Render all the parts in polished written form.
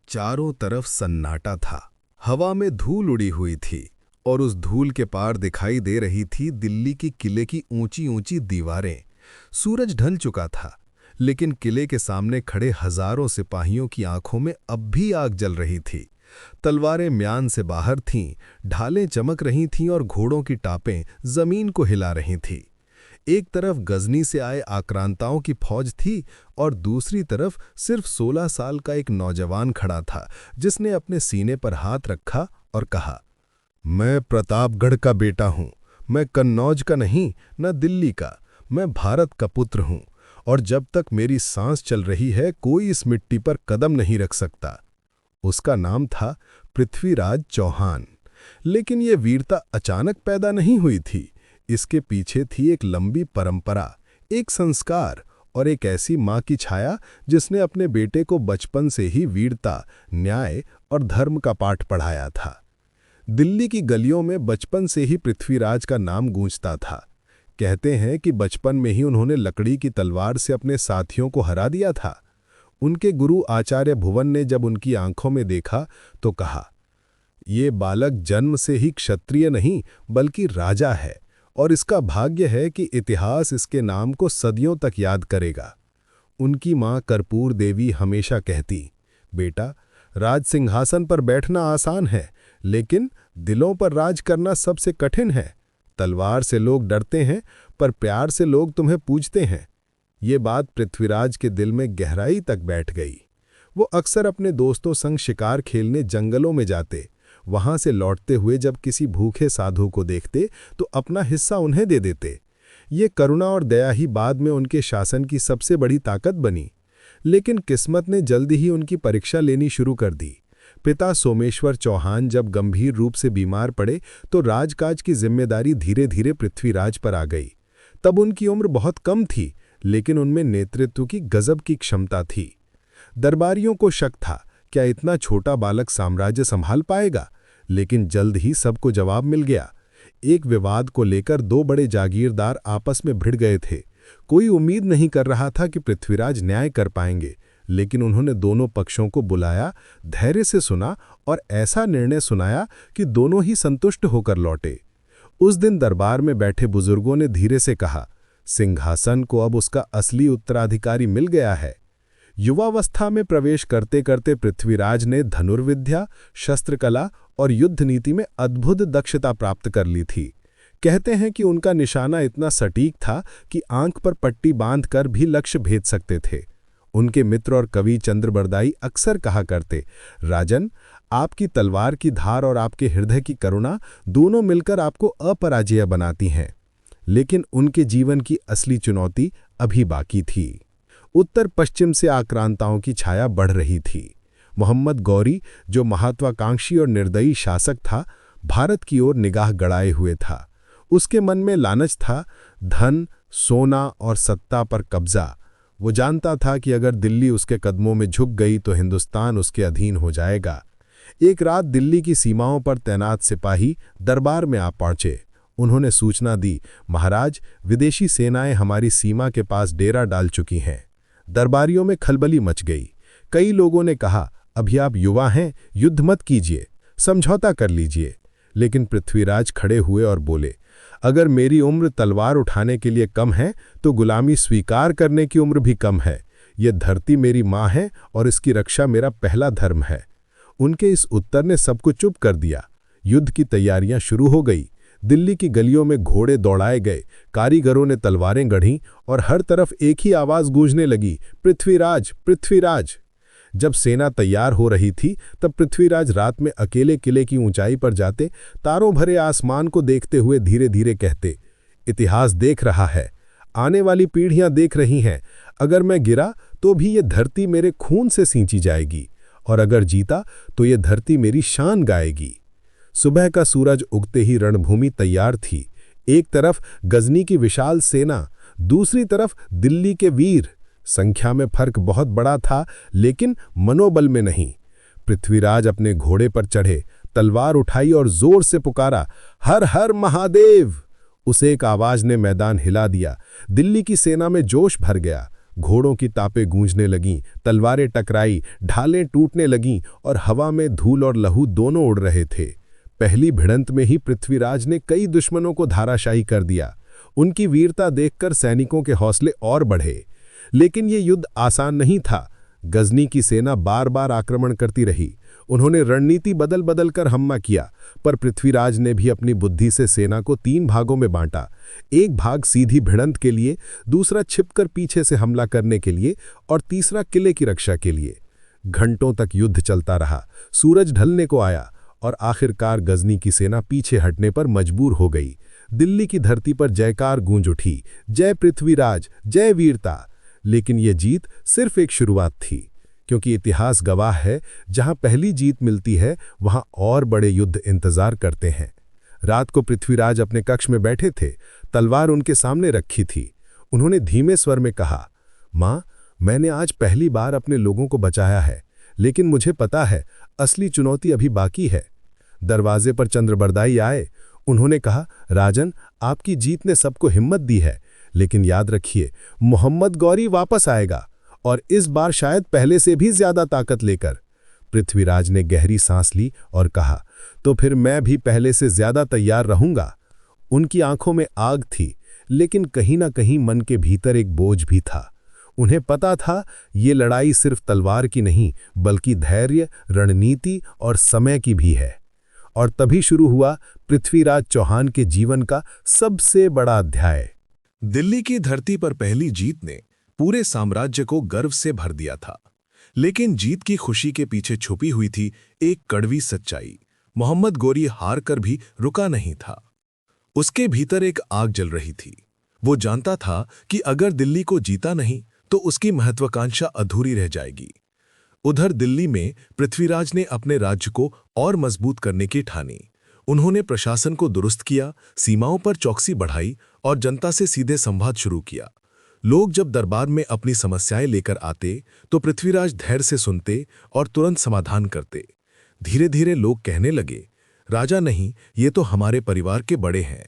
चारों तरफ सन्नाटा था। हवा में धूल उड़ी हुई थी और उस धूल के पार दिखाई दे रही थी दिल्ली की किले की ऊंची ऊंची दीवारें। सूरज ढल चुका था, लेकिन किले के सामने खड़े हजारों सिपाहियों की आंखों में अब भी आग जल रही थी। तलवारें म्यान से बाहर थीं, ढालें चमक रही थीं और घोड़ों की टापें जमीन को हिला रही थीं। एक तरफ गजनी से आए आक्रांताओं की फौज थी और दूसरी तरफ सिर्फ 16 साल का एक नौजवान खड़ा था, जिसने अपने सीने पर हाथ रखा और कहा, मैं प्रतापगढ़ का बेटा हूं। मैं कन्नौज का नहीं, न दिल्ली का। मैं भारत का पुत्र हूं और जब तक मेरी सांस चल रही है कोई इस मिट्टी पर कदम नहीं रख सकता। उसका नाम था पृथ्वीराज चौहान। लेकिन ये वीरता अचानक पैदा नहीं हुई थी। इसके पीछे थी एक लंबी परंपरा, एक संस्कार और एक ऐसी मां की छाया जिसने अपने बेटे को बचपन से ही वीरता, न्याय और धर्म का पाठ पढ़ाया था। दिल्ली की गलियों में बचपन से ही पृथ्वीराज का नाम गूंजता था। कहते हैं कि बचपन में ही उन्होंने लकड़ी की तलवार से अपने साथियों को हरा दिया था। उनके गुरु आचार्य भुवन ने जब उनकी आंखों में देखा तो कहा, ये बालक जन्म से ही क्षत्रिय नहीं बल्कि राजा है और इसका भाग्य है कि इतिहास इसके नाम को सदियों तक याद करेगा। उनकी मां कर्पूर देवी हमेशा कहती, बेटा, राज सिंहासन पर बैठना आसान है, लेकिन दिलों पर राज करना सबसे कठिन है। तलवार से लोग डरते हैं, पर प्यार से लोग तुम्हें पूजते हैं। ये बात पृथ्वीराज के दिल में गहराई तक बैठ गई। वो अक्सर अपने दोस्तों संग शिकार खेलने जंगलों में जाते। वहां से लौटते हुए जब किसी भूखे साधु को देखते तो अपना हिस्सा उन्हें दे देते। ये करुणा और दया ही बाद में उनके शासन की सबसे बड़ी ताकत बनी। लेकिन किस्मत ने जल्दी ही उनकी परीक्षा लेनी शुरू कर दी। पिता सोमेश्वर चौहान जब गंभीर रूप से बीमार पड़े तो राजकाज की जिम्मेदारी धीरे धीरे पृथ्वीराज पर आ गई। तब उनकी उम्र बहुत कम थी, लेकिन उनमें नेतृत्व की गजब की क्षमता थी। दरबारियों को शक था, क्या इतना छोटा बालक साम्राज्य संभाल पाएगा? लेकिन जल्द ही सबको जवाब मिल गया। एक विवाद को लेकर दो बड़े जागीरदार आपस में भिड़ गए थे। कोई उम्मीद नहीं कर रहा था कि पृथ्वीराज न्याय कर पाएंगे, लेकिन उन्होंने दोनों पक्षों को बुलाया, धैर्य से सुना और ऐसा निर्णय सुनाया कि दोनों ही संतुष्ट होकर लौटे। उस दिन दरबार में बैठे बुजुर्गों ने धीरे से कहा, सिंहासन को अब उसका असली उत्तराधिकारी मिल गया है। युवावस्था में प्रवेश करते करते पृथ्वीराज ने धनुर्विद्या, शस्त्रकला और युद्ध नीति में अद्भुत दक्षता प्राप्त कर ली थी। कहते हैं कि उनका निशाना इतना सटीक था कि आंख पर पट्टी बांधकर भी लक्ष्य भेद सकते थे। उनके मित्र और कवि चंद्रबरदाई अक्सर कहा करते, राजन, आपकी तलवार की धार और आपके हृदय की करुणा दोनों मिलकर आपको अपराजेय बनाती हैं। लेकिन उनके जीवन की असली चुनौती अभी बाकी थी। उत्तर पश्चिम से आक्रांताओं की छाया बढ़ रही थी। मोहम्मद गौरी, जो महत्वाकांक्षी और निर्दयी शासक था, भारत की ओर निगाह गड़ाए हुए था। उसके मन में लालच था, धन, सोना और सत्ता पर कब्जा। वो जानता था कि अगर दिल्ली उसके कदमों में झुक गई तो हिंदुस्तान उसके अधीन हो जाएगा। एक रात दिल्ली की सीमाओं पर तैनात सिपाही दरबार में आ पहुंचे। उन्होंने सूचना दी, महाराज, विदेशी सेनाएं हमारी सीमा के पास डेरा डाल चुकी हैं। दरबारियों में खलबली मच गई। कई लोगों ने कहा, अभी आप युवा हैं, युद्ध मत कीजिए, समझौता कर लीजिए। लेकिन पृथ्वीराज खड़े हुए और बोले, अगर मेरी उम्र तलवार उठाने के लिए कम है तो गुलामी स्वीकार करने की उम्र भी कम है। यह धरती मेरी माँ है और इसकी रक्षा मेरा पहला धर्म है। उनके इस उत्तर ने सबको चुप कर दिया। युद्ध की तैयारियां शुरू हो गई। दिल्ली की गलियों में घोड़े दौड़ाए गए, कारीगरों ने तलवारें गढ़ीं और हर तरफ एक ही आवाज गूंजने लगी, पृथ्वीराज, पृथ्वीराज। जब सेना तैयार हो रही थी तब पृथ्वीराज रात में अकेले किले की ऊंचाई पर जाते, तारों भरे आसमान को देखते हुए धीरे धीरे कहते, इतिहास देख रहा है, आने वाली पीढ़ियां देख रही हैं। अगर मैं गिरा तो भी ये धरती मेरे खून से सींची जाएगी और अगर जीता तो ये धरती मेरी शान गाएगी। सुबह का सूरज उगते ही रणभूमि तैयार थी। एक तरफ गजनी की विशाल सेना, दूसरी तरफ दिल्ली के वीर। संख्या में फर्क बहुत बड़ा था, लेकिन मनोबल में नहीं। पृथ्वीराज अपने घोड़े पर चढ़े, तलवार उठाई और जोर से पुकारा, हर हर महादेव। उस एक आवाज ने मैदान हिला दिया। दिल्ली की सेना में जोश भर गया। घोड़ों की तापें गूंजने लगीं, तलवारें टकराई, ढालें टूटने लगीं और हवा में धूल और लहू दोनों उड़ रहे थे। पहली भिड़ंत में ही पृथ्वीराज ने कई दुश्मनों को धाराशायी कर दिया। उनकी वीरता देखकर सैनिकों के हौसले और बढ़े। लेकिन ये युद्ध आसान नहीं था। गजनी की सेना बार बार आक्रमण करती रही। उन्होंने रणनीति बदल बदल कर हमला किया, पर पृथ्वीराज ने भी अपनी बुद्धि से सेना को 3 भागों में बांटा। एक भाग सीधी भिड़ंत के लिए, दूसरा छिपकर पीछे से हमला करने के लिए और तीसरा किले की रक्षा के लिए। घंटों तक युद्ध चलता रहा। सूरज ढलने को आया और आखिरकार गजनी की सेना पीछे हटने पर मजबूर हो गई। दिल्ली की धरती पर जयकार गूंज उठी, जय पृथ्वीराज, जय वीरता। लेकिन यह जीत सिर्फ एक शुरुआत थी, क्योंकि इतिहास गवाह है, जहां पहली जीत मिलती है वहां और बड़े युद्ध इंतजार करते हैं। रात को पृथ्वीराज अपने कक्ष में बैठे थे, तलवार उनके सामने रखी थी। उन्होंने धीमे स्वर में कहा, माँ, मैंने आज पहली बार अपने लोगों को बचाया है, लेकिन मुझे पता है असली चुनौती अभी बाकी है। दरवाजे पर चंद्रबरदाई आए। उन्होंने कहा, राजन, आपकी जीत ने सबको हिम्मत दी है, लेकिन याद रखिए, मोहम्मद गौरी वापस आएगा, और इस बार शायद पहले से भी ज्यादा ताकत लेकर। पृथ्वीराज ने गहरी सांस ली और कहा, तो फिर मैं भी पहले से ज्यादा तैयार रहूंगा। उनकी आंखों में आग थी, लेकिन कहीं ना कहीं मन के भीतर एक बोझ भी था। उन्हें पता था ये लड़ाई सिर्फ तलवार की नहीं, बल्कि धैर्य, रणनीति और समय की भी है। और तभी शुरू हुआ पृथ्वीराज चौहान के जीवन का सबसे बड़ा अध्याय। दिल्ली की धरती पर पहली जीत ने पूरे साम्राज्य को गर्व से भर दिया था, लेकिन जीत की खुशी के पीछे छुपी हुई थी एक कड़वी सच्चाई। मोहम्मद गौरी हार कर भी रुका नहीं था। उसके भीतर एक आग जल रही थी। वो जानता था कि अगर दिल्ली को जीता नहीं तो उसकी महत्वाकांक्षा अधूरी रह जाएगी। उधर दिल्ली में पृथ्वीराज ने अपने राज्य को और मजबूत करने की ठानी। उन्होंने प्रशासन को दुरुस्त किया, सीमाओं पर चौकसी बढ़ाई और जनता से सीधे संवाद शुरू किया। लोग जब दरबार में अपनी समस्याएं लेकर आते तो पृथ्वीराज धैर्य से सुनते और तुरंत समाधान करते। धीरे धीरे लोग कहने लगे, राजा नहीं, ये तो हमारे परिवार के बड़े हैं।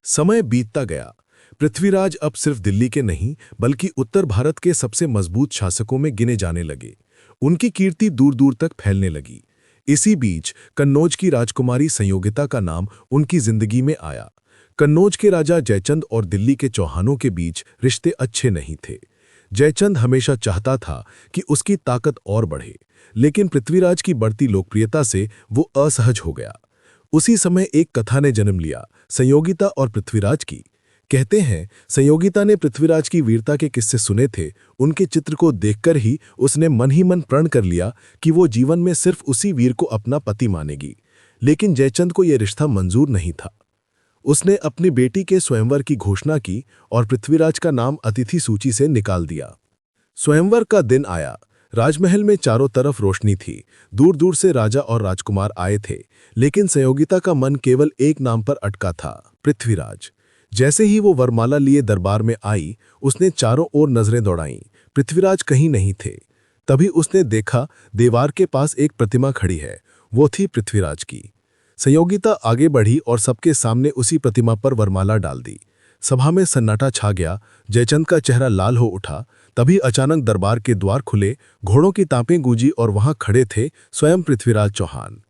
समय बीतता गया। पृथ्वीराज अब सिर्फ दिल्ली के नहीं, बल्कि उत्तर भारत के सबसे मजबूत शासकों में गिने जाने लगे। उनकी कीर्ति दूर दूर तक फैलने लगी। इसी बीच कन्नौज की राजकुमारी संयोगिता का नाम उनकी जिंदगी में आया। कन्नौज के राजा जयचंद और दिल्ली के चौहानों के बीच रिश्ते अच्छे नहीं थे। जयचंद हमेशा चाहता था कि उसकी ताकत और बढ़े, लेकिन पृथ्वीराज की बढ़ती लोकप्रियता से वो असहज हो गया। उसी समय एक कथा ने जन्म लिया, संयोगिता और पृथ्वीराज की। कहते हैं संयोगिता ने पृथ्वीराज की वीरता के किस्से सुने थे। उनके चित्र को देखकर ही उसने मन ही मन प्रण कर लिया कि वो जीवन में सिर्फ उसी वीर को अपना पति मानेगी। लेकिन जयचंद को यह रिश्ता मंजूर नहीं था। उसने अपनी बेटी के स्वयंवर की घोषणा की और पृथ्वीराज का नाम अतिथि सूची से निकाल दिया। स्वयंवर का दिन आया। राजमहल में चारों तरफ रोशनी थी। दूर दूर से राजा और राजकुमार आए थे, लेकिन संयोगिता का मन केवल एक नाम पर अटका था, पृथ्वीराज। जैसे ही वो वरमाला लिए दरबार में आई, उसने चारों ओर नजरें दौड़ाईं। पृथ्वीराज कहीं नहीं थे। तभी उसने देखा दीवार के पास एक प्रतिमा खड़ी है। वो थी पृथ्वीराज की। संयोगिता आगे बढ़ी और सबके सामने उसी प्रतिमा पर वरमाला डाल दी। सभा में सन्नाटा छा गया। जयचंद का चेहरा लाल हो उठा। तभी अचानक दरबार के द्वार खुले, घोड़ों की तापें गूंजी और वहां खड़े थे स्वयं पृथ्वीराज चौहान।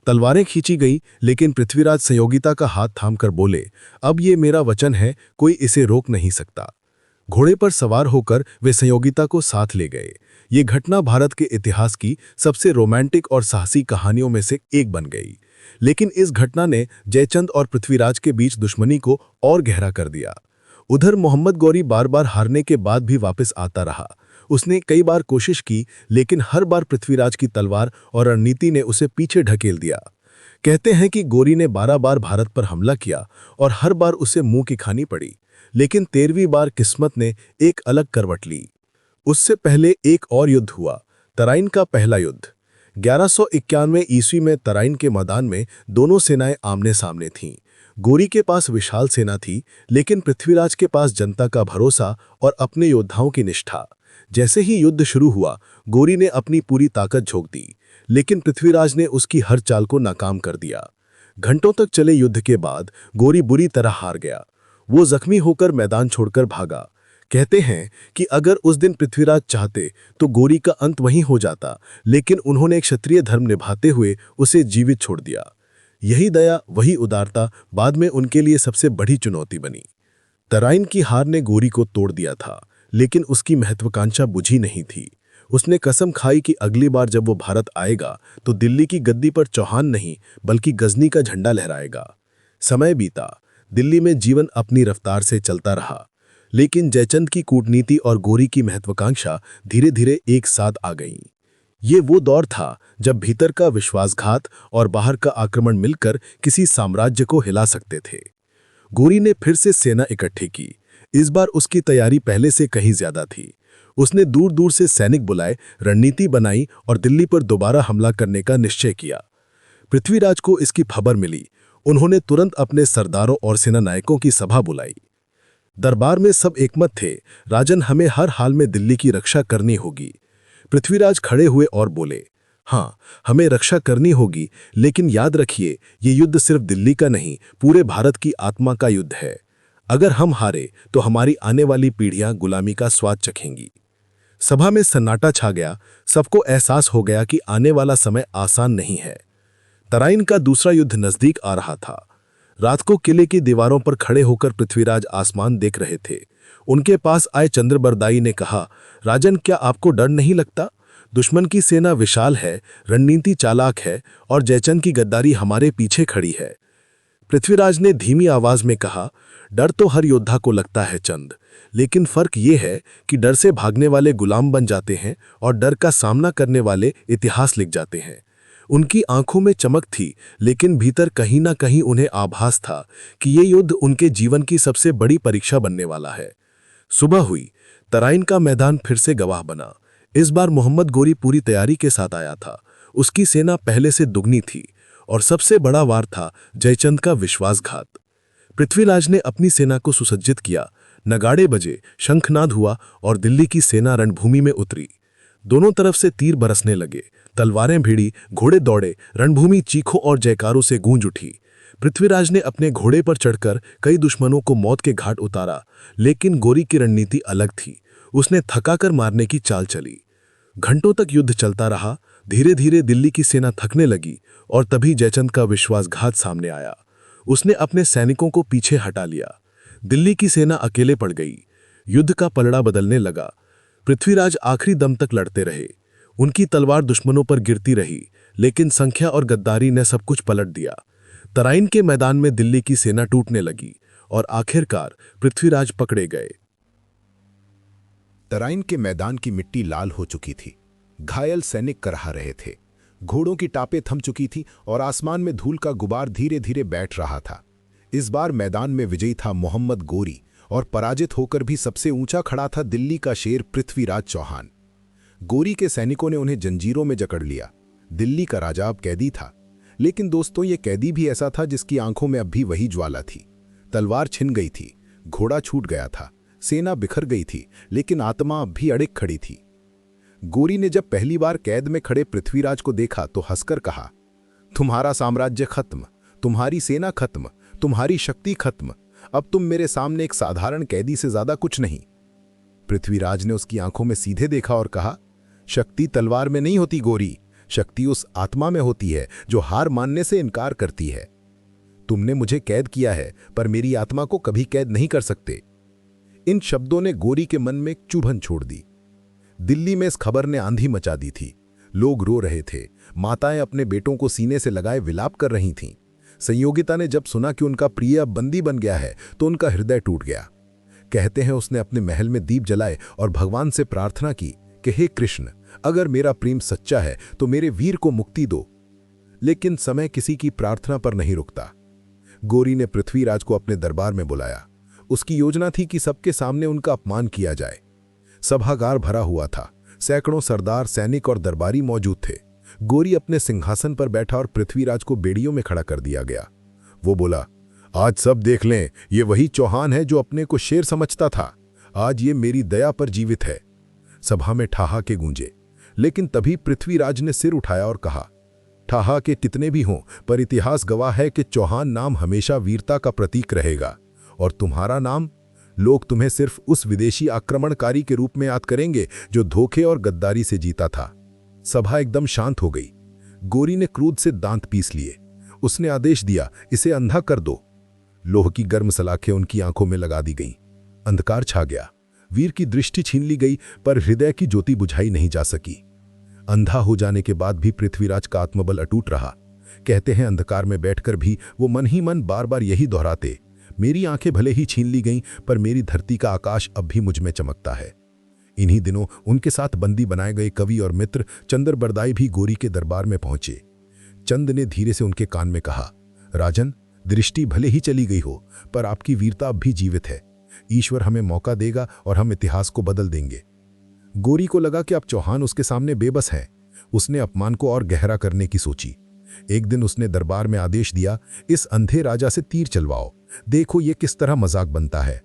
तलवारें खींची गई, लेकिन पृथ्वीराज संयोगिता का हाथ थामकर बोले, अब ये मेरा वचन है, कोई इसे रोक नहीं सकता। घोड़े पर सवार होकर वे संयोगिता को साथ ले गए। ये घटना भारत के इतिहास की सबसे रोमांटिक और साहसी कहानियों में से एक बन गई। लेकिन इस घटना ने जयचंद और पृथ्वीराज के बीच दुश्मनी को और गहरा कर दिया। उधर मोहम्मद गौरी बार बार हारने के बाद भी वापस आता रहा। उसने कई बार कोशिश की, लेकिन हर बार पृथ्वीराज की तलवार और रणनीति ने उसे पीछे ढकेल दिया। कहते हैं कि गौरी ने 12 बार भारत पर हमला किया और हर बार उसे मुंह की खानी पड़ी, लेकिन 13वीं बार किस्मत ने एक अलग करवट ली। उससे पहले एक और युद्ध हुआ, तराइन का पहला युद्ध। 1191 ईस्वी में तराइन के मैदान में दोनों सेनाएं आमने सामने थीं। गौरी के पास विशाल सेना थी, लेकिन पृथ्वीराज के पास जनता का भरोसा और अपने योद्धाओं की निष्ठा। जैसे ही युद्ध शुरू हुआ, गौरी ने अपनी पूरी ताकत झोंक दी, लेकिन पृथ्वीराज ने उसकी हर चाल को नाकाम कर दिया। घंटों तक चले युद्ध के बाद गौरी बुरी तरह हार गया। वो जख्मी होकर मैदान छोड़कर भागा। कहते हैं कि अगर उस दिन पृथ्वीराज चाहते तो गोरी का अंत वहीं हो जाता, लेकिन उन्होंने एक क्षत्रिय धर्म निभाते हुए उसे जीवित छोड़ दिया। यही दया, वही उदारता बाद में उनके लिए सबसे बड़ी चुनौती बनी। तराइन की हार ने गोरी को तोड़ दिया था, लेकिन उसकी महत्वाकांक्षा बुझी नहीं थी। उसने कसम खाई कि अगली बार जब वो भारत आएगा तो दिल्ली की गद्दी पर चौहान नहीं बल्कि गजनी का झंडा लहराएगा। समय बीता, दिल्ली में जीवन अपनी रफ्तार से चलता रहा, लेकिन जयचंद की कूटनीति और गोरी की महत्वाकांक्षा धीरे धीरे एक साथ आ गईं। ये वो दौर था जब भीतर का विश्वासघात और बाहर का आक्रमण मिलकर किसी साम्राज्य को हिला सकते थे। गोरी ने फिर से सेना इकट्ठी की। इस बार उसकी तैयारी पहले से कहीं ज्यादा थी। उसने दूर दूर से सैनिक बुलाए, रणनीति बनाई और दिल्ली पर दोबारा हमला करने का निश्चय किया। पृथ्वीराज को इसकी खबर मिली। उन्होंने तुरंत अपने सरदारों और सेना नायकों की सभा बुलाई। दरबार में सब एकमत थे, राजन, हमें हर हाल में दिल्ली की रक्षा करनी होगी। पृथ्वीराज खड़े हुए और बोले, हाँ, हमें रक्षा करनी होगी, लेकिन याद रखिए, ये युद्ध सिर्फ दिल्ली का नहीं, पूरे भारत की आत्मा का युद्ध है। अगर हम हारे तो हमारी आने वाली पीढ़ियां गुलामी का स्वाद चखेंगी। सभा में सन्नाटा छा गया। सबको एहसास हो गया कि आने वाला समय आसान नहीं है। तराइन का दूसरा युद्ध नजदीक आ रहा था। रात को किले की दीवारों पर खड़े होकर पृथ्वीराज आसमान देख रहे थे। उनके पास आए चंद्रबरदाई ने कहा, राजन, क्या आपको डर नहीं लगता? दुश्मन की सेना विशाल है, रणनीति चालाक है और जयचंद की गद्दारी हमारे पीछे खड़ी है। पृथ्वीराज ने धीमी आवाज में कहा, डर तो हर योद्धा को लगता है चंद, लेकिन फर्क ये है कि डर से भागने वाले गुलाम बन जाते हैं और डर का सामना करने वाले इतिहास लिख जाते हैं। उनकी आंखों में चमक थी, लेकिन भीतर कहीं ना कहीं उन्हें आभास था कि ये युद्ध उनके जीवन की सबसे बड़ी परीक्षा बनने वाला है। सुबह हुई। तराइन का मैदान फिर से गवाह बना। इस बार मोहम्मद गोरी पूरी तैयारी के साथ आया था। उसकी सेना पहले से दुगनी थी और सबसे बड़ा वार था जयचंद का विश्वासघात। पृथ्वीराज ने अपनी सेना को सुसज्जित किया। नगाड़े बजे, शंखनाद हुआ और दिल्ली की सेना रणभूमि में उतरी। दोनों तरफ से तीर बरसने लगे, तलवारें भिड़ी, घोड़े दौड़े, रणभूमि चीखों और जयकारों से गूंज उठी। पृथ्वीराज ने अपने घोड़े पर चढ़कर कई दुश्मनों को मौत के घाट उतारा, लेकिन गोरी की रणनीति अलग थी। उसने थकाकर मारने की चाल चली। घंटों तक युद्ध चलता रहा। धीरे धीरे दिल्ली की सेना थकने लगी और तभी जयचंद का विश्वासघात सामने आया। उसने अपने सैनिकों को पीछे हटा लिया। दिल्ली की सेना अकेले पड़ गई। युद्ध का पलड़ा बदलने लगा। पृथ्वीराज आखिरी दम तक लड़ते रहे। उनकी तलवार दुश्मनों पर गिरती रही, लेकिन संख्या और गद्दारी ने सब कुछ पलट दिया। तराइन के मैदान में दिल्ली की सेना टूटने लगी और आखिरकार पृथ्वीराज पकड़े गए। तराइन के मैदान की मिट्टी लाल हो चुकी थी। घायल सैनिक करहा रहे थे। घोड़ों की टापें थम चुकी थी और आसमान में धूल का गुबार धीरे धीरे बैठ रहा था। इस बार मैदान में विजयी था मोहम्मद गोरी और पराजित होकर भी सबसे ऊंचा खड़ा था दिल्ली का शेर पृथ्वीराज चौहान। गोरी के सैनिकों ने उन्हें जंजीरों में जकड़ लिया। दिल्ली का राजा अब कैदी था, लेकिन दोस्तों, ये कैदी भी ऐसा था जिसकी आंखों में अब भी वही ज्वाला थी। तलवार छिन गई थी, घोड़ा छूट गया था, सेना बिखर गई थी, लेकिन आत्मा अब भी अड़िग खड़ी थी। गोरी ने जब पहली बार कैद में खड़े पृथ्वीराज को देखा तो हंसकर कहा, तुम्हारा साम्राज्य खत्म, तुम्हारी सेना खत्म, तुम्हारी शक्ति खत्म। अब तुम मेरे सामने एक साधारण कैदी से ज्यादा कुछ नहीं। पृथ्वीराज ने उसकी आंखों में सीधे देखा और कहा, शक्ति तलवार में नहीं होती गोरी, शक्ति उस आत्मा में होती है जो हार मानने से इनकार करती है। तुमने मुझे कैद किया है, पर मेरी आत्मा को कभी कैद नहीं कर सकते। इन शब्दों ने गोरी के मन में एक चुभन छोड़ दी। दिल्ली में इस खबर ने आंधी मचा दी थी। लोग रो रहे थे। माताएं अपने बेटों को सीने से लगाए विलाप कर रही थीं। संयोगिता ने जब सुना कि उनका प्रिय अब बंदी बन गया है तो उनका हृदय टूट गया। कहते हैं उसने अपने महल में दीप जलाए और भगवान से प्रार्थना की कि हे कृष्ण, अगर मेरा प्रेम सच्चा है तो मेरे वीर को मुक्ति दो। लेकिन समय किसी की प्रार्थना पर नहीं रुकता। गोरी ने पृथ्वीराज को अपने दरबार में बुलाया। उसकी योजना थी कि सबके सामने उनका अपमान किया जाए। सभागार भरा हुआ था। सैकड़ों सरदार, सैनिक और दरबारी मौजूद थे। गोरी अपने सिंहासन पर बैठा और पृथ्वीराज को बेड़ियों में खड़ा कर दिया गया। वो बोला, आज सब देख लें, ये वही चौहान है जो अपने को शेर समझता था। आज ये मेरी दया पर जीवित है। सभा में ठहाके गूंजे, लेकिन तभी पृथ्वीराज ने सिर उठाया और कहा, ठहाके कितने भी हों, पर इतिहास गवाह है कि चौहान नाम हमेशा वीरता का प्रतीक रहेगा। और तुम्हारा नाम? लोग तुम्हें सिर्फ उस विदेशी आक्रमणकारी के रूप में याद करेंगे जो धोखे और गद्दारी से जीता था। सभा एकदम शांत हो गई। गोरी ने क्रोध से दांत पीस लिए। उसने आदेश दिया, इसे अंधा कर दो। लोह की गर्म सलाखें उनकी आंखों में लगा दी गईं। अंधकार छा गया। वीर की दृष्टि छीन ली गई, पर हृदय की ज्योति बुझाई नहीं जा सकी। अंधा हो जाने के बाद भी पृथ्वीराज का आत्मबल अटूट रहा। कहते हैं अंधकार में बैठकर भी वो मन ही मन बार बार यही दोहराते, मेरी आंखें भले ही छीन ली गईं, पर मेरी धरती का आकाश अब भी मुझ में चमकता है। इन्हीं दिनों उनके साथ बंदी बनाए गए कवि और मित्र चंद्रबरदाई भी गोरी के दरबार में पहुंचे। चंद ने धीरे से उनके कान में कहा, राजन, दृष्टि भले ही चली गई हो, पर आपकी वीरता अब भी जीवित है। ईश्वर हमें मौका देगा और हम इतिहास को बदल देंगे। गोरी को लगा कि अब चौहान उसके सामने बेबस है। उसने अपमान को और गहरा करने की सोची। एक दिन उसने दरबार में आदेश दिया, इस अंधे राजा से तीर चलवाओ, देखो ये किस तरह मजाक बनता है।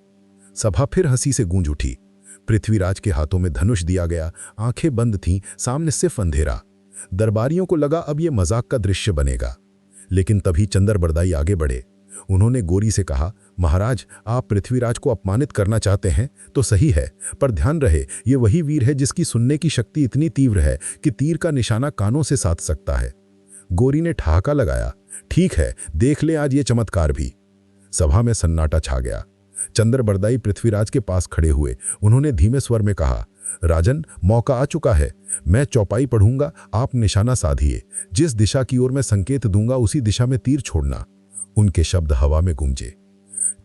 सभा फिर हंसी से गूंज उठी। पृथ्वीराज के हाथों में धनुष दिया गया, आंखें बंद थीं, सामने सिर्फ अंधेरा। दरबारियों को लगा अब ये मजाक का दृश्य बनेगा। लेकिन तभी चंद्रबरदाई आगे बढ़े। उन्होंने गोरी से कहा, महाराज, आप पृथ्वीराज को अपमानित करना चाहते हैं तो सही है, पर ध्यान रहे ये वही वीर है जिसकी सुनने की शक्ति इतनी तीव्र है कि तीर का निशाना कानों से साध सकता है। गोरी ने ठहाका लगाया, ठीक है, देख ले आज ये चमत्कार भी। सभा में सन्नाटा छा गया। चंद्रबरदाई पृथ्वीराज के पास खड़े हुए। उन्होंने धीमे स्वर में कहा, राजन, मौका आ चुका है। मैं चौपाई पढ़ूंगा, आप निशाना साधिए। जिस दिशा की ओर मैं संकेत दूंगा उसी दिशा में तीर छोड़ना। उनके शब्द हवा में गूंजे।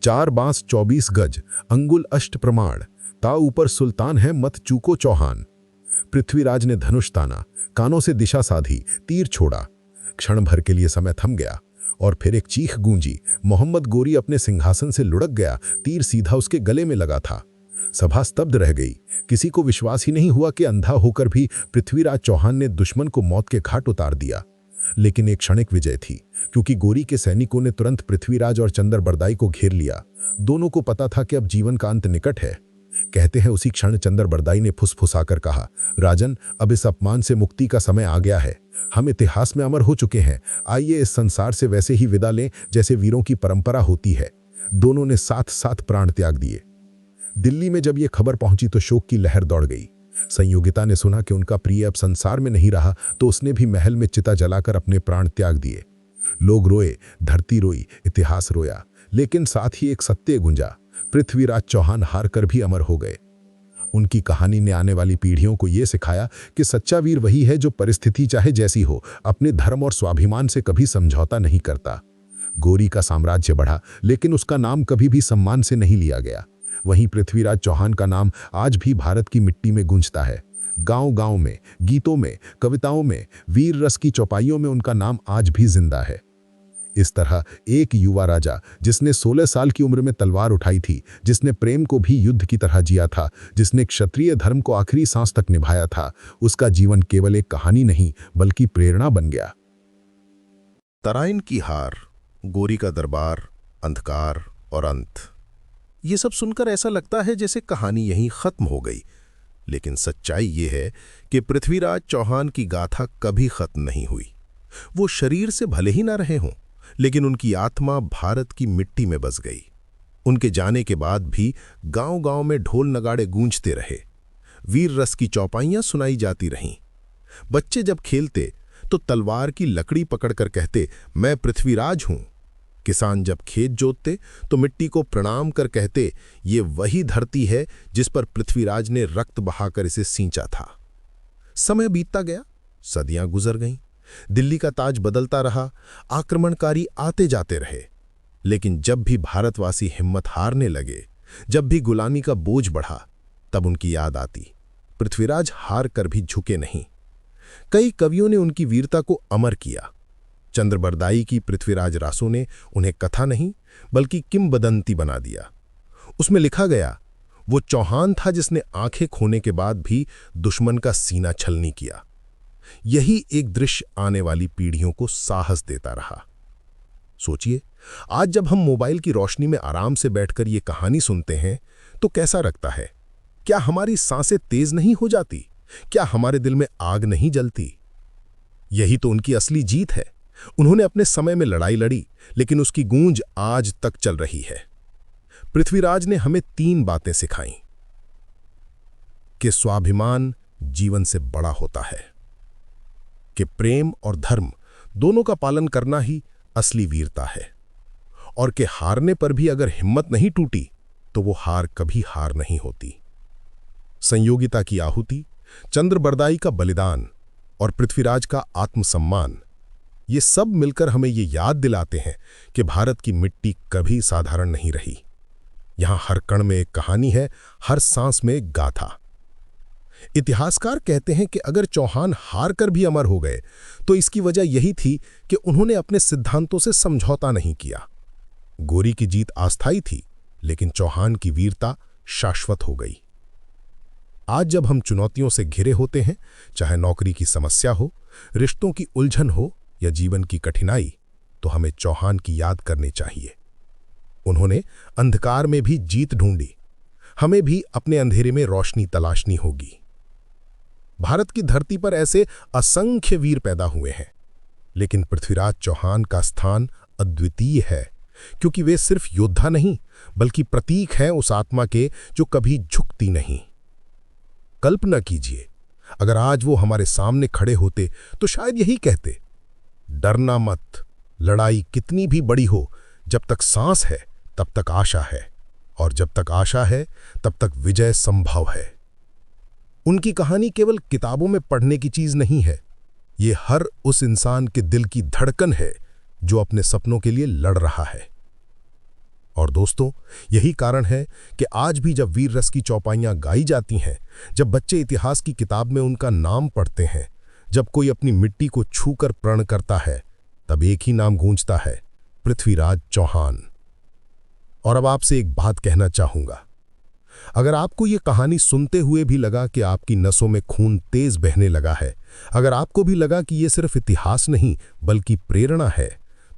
4 बांस 24 गज, अंगुल अष्ट प्रमाण, ता ऊपर सुल्तान है मत चूको चौहान। पृथ्वीराज ने धनुष ताना, कानों से दिशा साधी, तीर छोड़ा। क्षण भर के लिए समय थम गया और फिर एक चीख गूंजी। मोहम्मद गोरी अपने सिंहासन से लुढ़क गया। तीर सीधा उसके गले में लगा था। सभा स्तब्ध रह गई। किसी को विश्वास ही नहीं हुआ कि अंधा होकर भी पृथ्वीराज चौहान ने दुश्मन को मौत के घाट उतार दिया। लेकिन एक क्षणिक विजय थी, क्योंकि गोरी के सैनिकों ने तुरंत पृथ्वीराज और चंद्रबरदाई को घेर लिया। दोनों को पता था कि अब जीवन का अंत निकट है। कहते हैं उसी क्षण चंद्रबरदाई ने फुसफुसाकर कहा, राजन, अब इस अपमान से मुक्ति का समय आ गया है। हम इतिहास में अमर हो चुके हैं। आइए इस संसार से वैसे ही विदा लें जैसे वीरों की परंपरा होती है। दोनों ने साथ साथ प्राण त्याग दिए। दिल्ली में जब यह खबर पहुंची तो शोक की लहर दौड़ गई। संयोगिता ने सुना कि उनका प्रिय अब संसार में नहीं रहा, तो उसने भी महल में चिता जलाकर अपने प्राण त्याग दिए। लोग रोए, धरती रोई, इतिहास रोया, लेकिन साथ ही एक सत्य गूंजा, पृथ्वीराज चौहान हार कर भी अमर हो गए। उनकी कहानी ने आने वाली पीढ़ियों को यह सिखाया कि सच्चा वीर वही है जो परिस्थिति चाहे जैसी हो, अपने धर्म और स्वाभिमान से कभी समझौता नहीं करता। गोरी का साम्राज्य बढ़ा, लेकिन उसका नाम कभी भी सम्मान से नहीं लिया गया। वहीं पृथ्वीराज चौहान का नाम आज भी भारत की मिट्टी में गूंजता है। गांव-गांव में, गीतों में, कविताओं में, वीर रस की चौपाइयों में उनका नाम आज भी जिंदा है। इस तरह एक युवा राजा जिसने 16 साल की उम्र में तलवार उठाई थी, जिसने प्रेम को भी युद्ध की तरह जिया था, जिसने क्षत्रिय धर्म को आखिरी सांस तक निभाया था, उसका जीवन केवल एक कहानी नहीं बल्कि प्रेरणा बन गया। तराइन की हार, गोरी का दरबार, अंधकार और अंत। ये सब सुनकर ऐसा लगता है जैसे कहानी यहीं खत्म हो गई, लेकिन सच्चाई ये है कि पृथ्वीराज चौहान की गाथा कभी खत्म नहीं हुई। वो शरीर से भले ही ना रहे हों, लेकिन उनकी आत्मा भारत की मिट्टी में बस गई। उनके जाने के बाद भी गांव-गांव में ढोल नगाड़े गूंजते रहे, वीर रस की चौपाइयां सुनाई जाती रहीं। बच्चे जब खेलते तो तलवार की लकड़ी पकड़कर कहते, मैं पृथ्वीराज हूं। किसान जब खेत जोतते तो मिट्टी को प्रणाम कर कहते, ये वही धरती है जिस पर पृथ्वीराज ने रक्त बहाकर इसे सींचा था। समय बीतता गया, सदियां गुजर गईं, दिल्ली का ताज बदलता रहा, आक्रमणकारी आते जाते रहे, लेकिन जब भी भारतवासी हिम्मत हारने लगे, जब भी गुलामी का बोझ बढ़ा, तब उनकी याद आती, पृथ्वीराज हार कर भी झुके नहीं। कई कवियों ने उनकी वीरता को अमर किया। चंद्रबरदाई की पृथ्वीराज रासों ने उन्हें कथा नहीं बल्कि किंवदंती बना दिया। उसमें लिखा गया, वो चौहान था जिसने आंखें खोने के बाद भी दुश्मन का सीना छलनी किया। यही एक दृश्य आने वाली पीढ़ियों को साहस देता रहा। सोचिए, आज जब हम मोबाइल की रोशनी में आराम से बैठकर ये कहानी सुनते हैं तो कैसा लगता है? क्या हमारी सांसें तेज नहीं हो जाती? क्या हमारे दिल में आग नहीं जलती? यही तो उनकी असली जीत है। उन्होंने अपने समय में लड़ाई लड़ी, लेकिन उसकी गूंज आज तक चल रही है। पृथ्वीराज ने हमें 3 बातें सिखाईं कि स्वाभिमान जीवन से बड़ा होता है, कि प्रेम और धर्म दोनों का पालन करना ही असली वीरता है, और कि हारने पर भी अगर हिम्मत नहीं टूटी तो वो हार कभी हार नहीं होती। संयोगिता की आहुति, चंद्रबरदाई का बलिदान और पृथ्वीराज का आत्मसम्मान, ये सब मिलकर हमें ये याद दिलाते हैं कि भारत की मिट्टी कभी साधारण नहीं रही। यहां हर कण में एक कहानी है, हर सांस में एक गाथा। इतिहासकार कहते हैं कि अगर चौहान हार कर भी अमर हो गए तो इसकी वजह यही थी कि उन्होंने अपने सिद्धांतों से समझौता नहीं किया। गोरी की जीत अस्थायी थी, लेकिन चौहान की वीरता शाश्वत हो गई। आज जब हम चुनौतियों से घिरे होते हैं, चाहे नौकरी की समस्या हो, रिश्तों की उलझन हो या जीवन की कठिनाई, तो हमें चौहान की याद करनी चाहिए। उन्होंने अंधकार में भी जीत ढूंढी, हमें भी अपने अंधेरे में रोशनी तलाशनी होगी। भारत की धरती पर ऐसे असंख्य वीर पैदा हुए हैं, लेकिन पृथ्वीराज चौहान का स्थान अद्वितीय है, क्योंकि वे सिर्फ योद्धा नहीं बल्कि प्रतीक हैं उस आत्मा के जो कभी झुकती नहीं। कल्पना कीजिए, अगर आज वो हमारे सामने खड़े होते तो शायद यही कहते, डरना मत, लड़ाई कितनी भी बड़ी हो, जब तक सांस है तब तक आशा है, और जब तक आशा है तब तक विजय संभव है। उनकी कहानी केवल किताबों में पढ़ने की चीज नहीं है, ये हर उस इंसान के दिल की धड़कन है जो अपने सपनों के लिए लड़ रहा है। और दोस्तों, यही कारण है कि आज भी जब वीर रस की चौपाइयां गाई जाती हैं, जब बच्चे इतिहास की किताब में उनका नाम पढ़ते हैं, जब कोई अपनी मिट्टी को छूकर प्रण करता है, तब एक ही नाम गूंजता है, पृथ्वीराज चौहान। और अब आपसे एक बात कहना चाहूंगा, अगर आपको ये कहानी सुनते हुए भी लगा कि आपकी नसों में खून तेज बहने लगा है, अगर आपको भी लगा कि ये सिर्फ इतिहास नहीं बल्कि प्रेरणा है,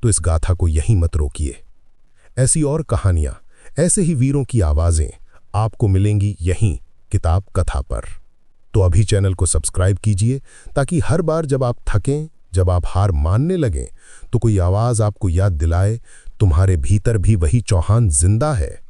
तो इस गाथा को यहीं मत रोकिए। ऐसी और कहानियां, ऐसे ही वीरों की आवाजें आपको मिलेंगी यहीं किताब कथा पर। तो अभी चैनल को सब्सक्राइब कीजिए, ताकि हर बार जब आप थकें, जब आप हार मानने लगें, तो कोई आवाज आपको याद दिलाए, तुम्हारे भीतर भी वही चौहान जिंदा है।